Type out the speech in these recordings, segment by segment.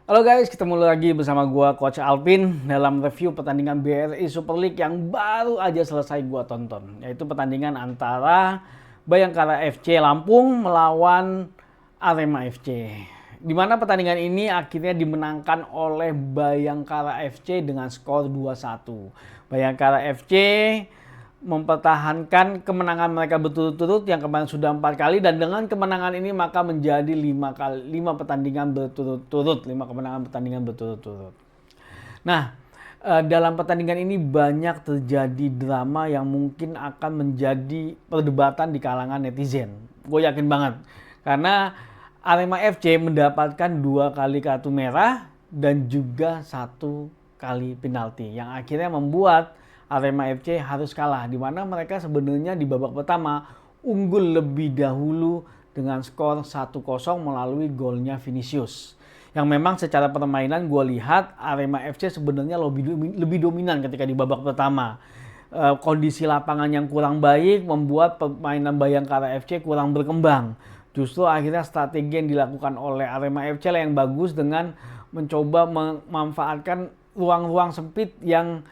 Halo guys, ketemu lagi bersama gua Coach Alvin dalam review pertandingan BRI Super League yang baru aja selesai gua tonton, yaitu pertandingan antara Bayangkara FC Lampung melawan Arema FC. Di mana pertandingan ini akhirnya dimenangkan oleh Bayangkara FC dengan skor 2-1. Bayangkara FC mempertahankan kemenangan mereka berturut-turut yang kemarin sudah 4 kali, dan dengan kemenangan ini maka menjadi 5 pertandingan berturut-turut, 5 kemenangan pertandingan berturut-turut. Nah, dalam pertandingan ini banyak terjadi drama yang mungkin akan menjadi perdebatan di kalangan netizen. Gue yakin banget karena Arema FC mendapatkan 2 kali kartu merah dan juga 1 kali penalti yang akhirnya membuat Arema FC harus kalah, di mana mereka sebenarnya di babak pertama unggul lebih dahulu dengan skor 1-0 melalui golnya Vinicius. Yang memang secara permainan gue lihat Arema FC sebenarnya lebih dominan ketika di babak pertama. Kondisi lapangan yang kurang baik membuat permainan Bayangkara FC kurang berkembang. Justru akhirnya strategi yang dilakukan oleh Arema FC lah yang bagus dengan mencoba memanfaatkan ruang-ruang sempit yang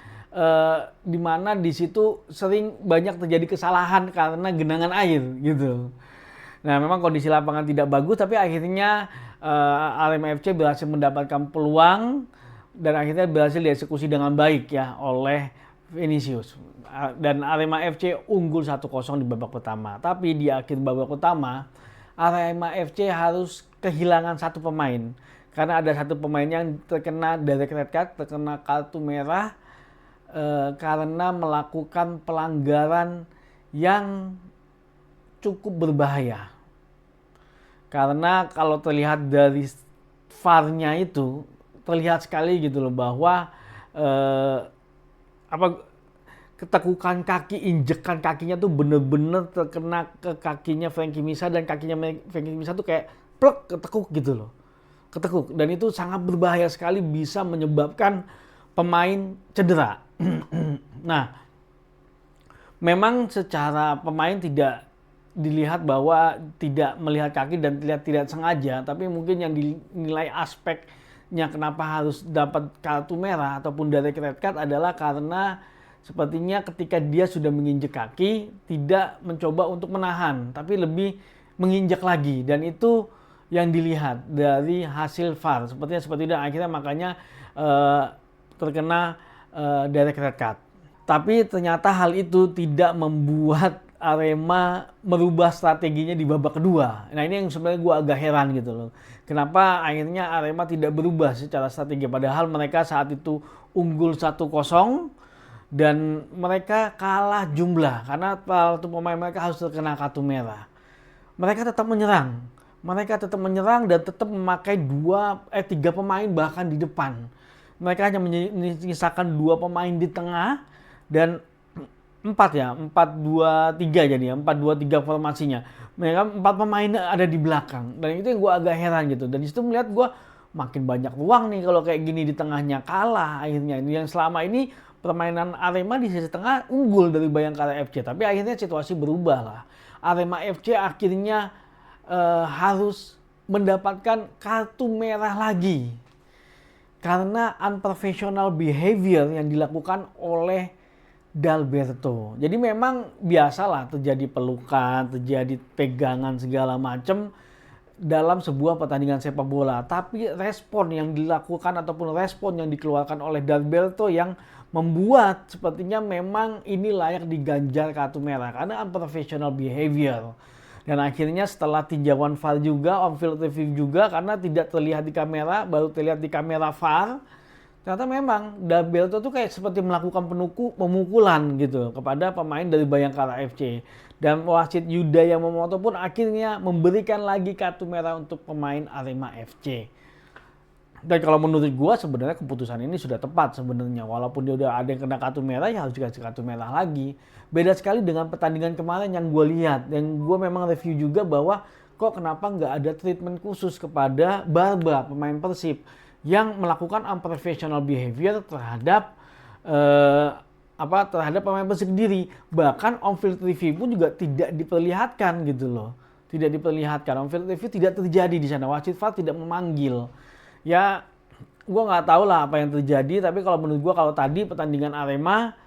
di mana di situ sering banyak terjadi kesalahan karena genangan air gitu. Nah, memang kondisi lapangan tidak bagus, tapi akhirnya Arema FC berhasil mendapatkan peluang dan akhirnya berhasil dieksekusi dengan baik ya oleh Vinicius. Dan Arema FC unggul 1-0 di babak pertama. Tapi di akhir babak pertama, Arema FC harus kehilangan 1 pemain. Karena ada 1 pemain yang terkena direct red card, terkena kartu merah karena melakukan pelanggaran yang cukup berbahaya. Karena kalau terlihat dari VAR-nya itu terlihat sekali gitu loh bahwa ketekukan kaki, injekan kakinya tuh bener-bener terkena ke kakinya Frankie Misa, dan kakinya Frankie Misa tuh kayak plek ketekuk gitu loh. Ketekuk, dan itu sangat berbahaya sekali, bisa menyebabkan pemain cedera. Nah, memang secara pemain tidak dilihat bahwa tidak melihat kaki dan tidak sengaja, tapi mungkin yang dinilai aspeknya kenapa harus dapat kartu merah ataupun direct red card adalah karena sepertinya ketika dia sudah menginjek kaki tidak mencoba untuk menahan, tapi lebih menginjak lagi, dan itu yang dilihat dari hasil VAR seperti itu, dan akhirnya makanya terkena direct red card. Tapi ternyata hal itu tidak membuat Arema merubah strateginya di babak kedua. Nah, ini yang sebenarnya gue agak heran gitu loh. Kenapa akhirnya Arema tidak berubah secara strategi, padahal mereka saat itu unggul 1-0 dan mereka kalah jumlah karena satu pemain mereka harus terkena kartu merah. Mereka tetap menyerang. Dan tetap memakai 3 pemain bahkan di depan. Mereka hanya menyisakan 2 pemain di tengah dan 4-2-3 jadi ya, 4-2-3 formasinya. Mereka 4 pemain ada di belakang, dan itu yang gue agak heran gitu. Dan disitu melihat gue makin banyak ruang nih kalau kayak gini, di tengahnya kalah akhirnya. Yang selama ini permainan Arema di sisi tengah unggul dari Bayangkara FC, tapi akhirnya situasi berubah lah. Arema FC akhirnya harus mendapatkan kartu merah lagi karena unprofessional behavior yang dilakukan oleh Dalberto. Jadi memang biasalah terjadi pelukan, terjadi pegangan segala macam dalam sebuah pertandingan sepak bola. Tapi respon yang dilakukan ataupun respon yang dikeluarkan oleh Dalberto yang membuat sepertinya memang ini layak diganjar kartu merah karena unprofessional behavior. Dan akhirnya setelah tinjauan VAR juga, on-field review juga, karena tidak terlihat di kamera, baru terlihat di kamera VAR, ternyata memang Dalberto tuh kayak seperti melakukan pemukulan gitu kepada pemain dari Bayangkara FC. Dan wasit Yuda yang Momoto pun akhirnya memberikan lagi kartu merah untuk pemain Arema FC. Dan kalau menurut gue sebenarnya keputusan ini sudah tepat sebenarnya. Walaupun dia udah ada yang kena kartu merah, ya harus dikasih kartu merah lagi. Beda sekali dengan pertandingan kemarin yang gue lihat. Dan gue memang review juga bahwa kok kenapa nggak ada treatment khusus kepada Barba, pemain Persib, yang melakukan unprofessional behavior terhadap terhadap pemain Persib sendiri. Bahkan on-field review pun juga tidak diperlihatkan gitu loh. Tidak diperlihatkan. On-field review tidak terjadi di sana. Wasit VAR tidak memanggil. Ya, gue nggak tahu lah apa yang terjadi, tapi kalau menurut gue kalau tadi pertandingan Arema,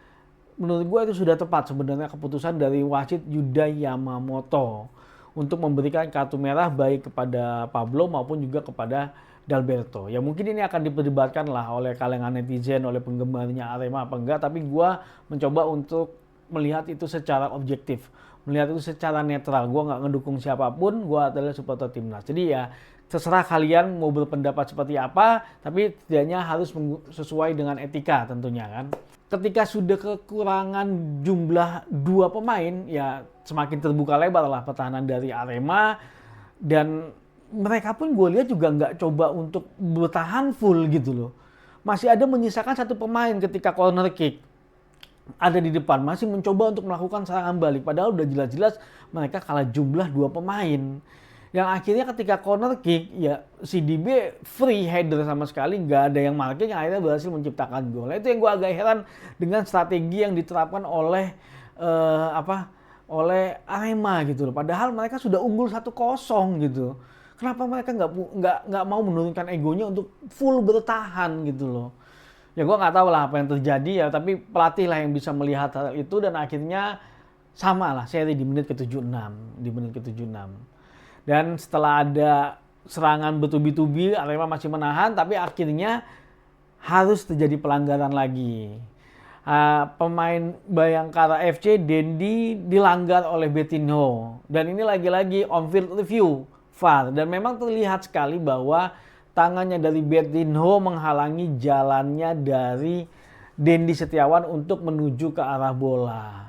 menurut gue itu sudah tepat sebenarnya keputusan dari wasit Yuda Yamamoto untuk memberikan kartu merah baik kepada Pablo maupun juga kepada Dalberto. Ya mungkin ini akan diperdebatkan lah oleh kalangan netizen, oleh penggemarnya Arema apa enggak, tapi gue mencoba untuk melihat itu secara objektif, melihat itu secara netral. Gue nggak ngedukung siapapun, gue adalah supporter timnas. Jadi ya terserah kalian mau berpendapat seperti apa, tapi setidaknya harus sesuai dengan etika tentunya kan. Ketika sudah kekurangan jumlah 2 pemain, ya semakin terbuka lebar lah pertahanan dari Arema, dan mereka pun gue lihat juga nggak coba untuk bertahan full gitu loh. Masih ada menyisakan 1 pemain ketika corner kick ada di depan, masih mencoba untuk melakukan serangan balik, padahal udah jelas-jelas mereka kalah jumlah 2 pemain. Yang akhirnya ketika corner kick, ya si DB free header sama sekali, nggak ada yang marking, yang akhirnya berhasil menciptakan gol. Nah, itu yang gue agak heran dengan strategi yang diterapkan oleh oleh Arema gitu loh. Padahal mereka sudah unggul 1-0 gitu. Kenapa mereka nggak mau menurunkan egonya untuk full bertahan gitu loh? Ya gue nggak tahu lah apa yang terjadi ya, tapi pelatih lah yang bisa melihat hal itu, dan akhirnya sama lah seri di menit ke-76, di menit ke-76. Dan setelah ada serangan bertubi-tubi, Arema masih menahan, tapi akhirnya harus terjadi pelanggaran lagi. Pemain Bayangkara FC, Dendi, dilanggar oleh Betinho. Dan ini lagi-lagi on field review, VAR. Dan memang terlihat sekali bahwa tangannya dari Betinho menghalangi jalannya dari Dendi Setiawan untuk menuju ke arah bola.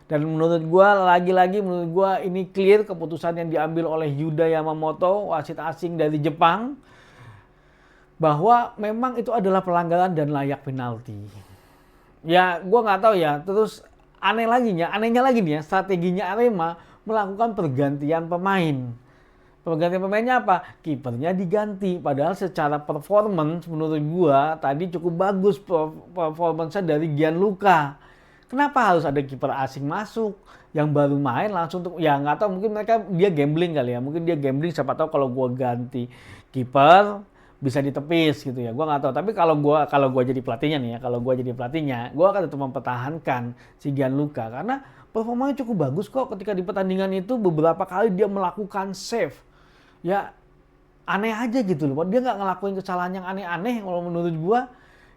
Dan menurut gue, lagi-lagi menurut gue ini clear keputusan yang diambil oleh Yuda Yamamoto, wasit asing dari Jepang, bahwa memang itu adalah pelanggaran dan layak penalti. Ya gue nggak tahu ya, terus anehnya lagi nih ya, strateginya Arema melakukan pergantian pemain. Pergantian pemainnya apa? Kipernya diganti. Padahal secara performance menurut gue tadi cukup bagus performance-nya dari Gianluca. Kenapa harus ada kiper asing masuk yang baru main langsung untuk, ya nggak tahu, mungkin dia gambling kali ya, mungkin dia gambling, siapa tahu kalau gue ganti kiper bisa ditepis gitu ya, gue nggak tahu. Tapi kalau gue jadi pelatihnya nih ya, gue akan tetap mempertahankan si Gianluca karena performanya cukup bagus kok ketika di pertandingan itu. Beberapa kali dia melakukan save, ya aneh aja gitu loh, dia nggak ngelakuin kesalahan yang aneh-aneh kalau menurut gue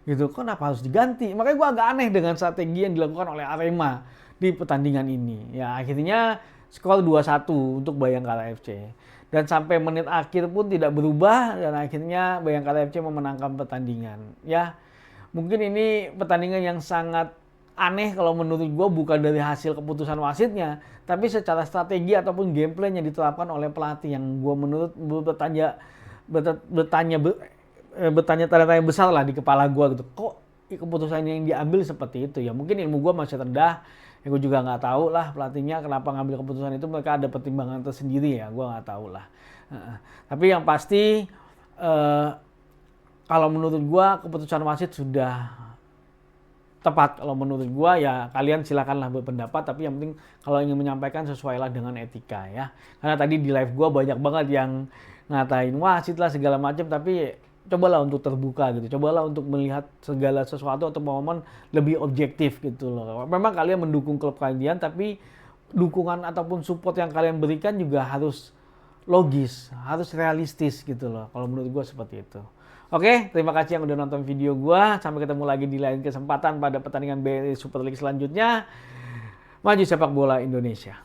gitu. Kenapa harus diganti? Makanya gue agak aneh dengan strategi yang dilakukan oleh Arema di pertandingan ini. Ya akhirnya skor 2-1 untuk Bayangkara FC. Dan sampai menit akhir pun tidak berubah, dan akhirnya Bayangkara FC memenangkan pertandingan. Ya mungkin ini pertandingan yang sangat aneh kalau menurut gue, bukan dari hasil keputusan wasitnya, tapi secara strategi ataupun gameplay yang diterapkan oleh pelatih yang gue menurut bertanya tanda-tanya besar lah di kepala gue gitu. Kok keputusan yang diambil seperti itu ya? Mungkin ilmu gue masih rendah, ya gue juga nggak tahu lah pelatihnya kenapa ngambil keputusan itu. Mereka ada pertimbangan tersendiri ya, gue nggak tahu lah. Tapi yang pasti kalau menurut gue keputusan wasit sudah tepat. Kalau menurut gue ya kalian silakanlah berpendapat, tapi yang penting kalau ingin menyampaikan sesuailah dengan etika ya. Karena tadi di live gue banyak banget yang ngatain wasit lah segala macam, tapi cobalah untuk terbuka gitu, cobalah untuk melihat segala sesuatu atau momen lebih objektif gitu loh. Memang kalian mendukung klub kalian, tapi dukungan ataupun support yang kalian berikan juga harus logis, harus realistis gitu loh. Kalau menurut gue seperti itu. Oke, terima kasih yang udah nonton video gue. Sampai ketemu lagi di lain kesempatan pada pertandingan BRI Super League selanjutnya. Maju sepak bola Indonesia.